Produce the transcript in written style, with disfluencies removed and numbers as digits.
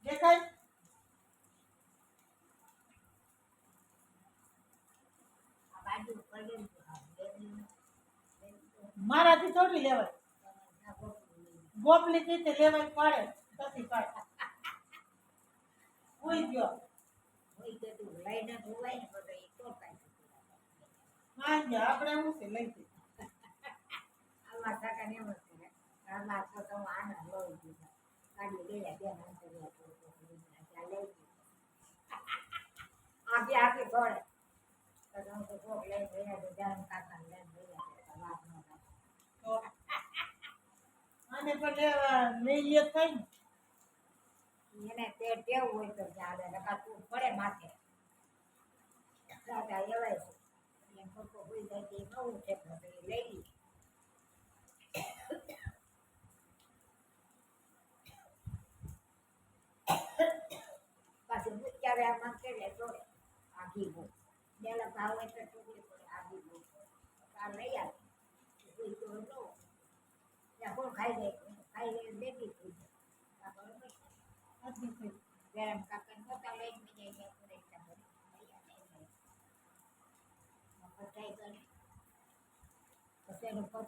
દેખાય મારાથી થોડી લેવાય ગોપલી રીતે લેવાય પાડે પછી પાડે કોઈ ગયો હા આપણે એવું છે લઈ જઈએ તો આને પણ લઈ લે થાય ને એને તે ટેવ હોય તો ચાલે નકા તું પડે માથે દાદા એવાય છે એમ પપ્પો હોઈ જાય તે નવું છે તો એ લઈ લી પાછું ક્યારે આમાં કેલે જોડે આઘી બહુ પેલા ભાવ હોય તો ટુકડી પડે આઘી બહુ આ લઈ આવે કોઈ તો નો ત્યાં કોણ ખાઈ જાય બેટી થઈ જાય ગરમ કાકા નતા લઈને જાય પૂરે પછી એનું પતર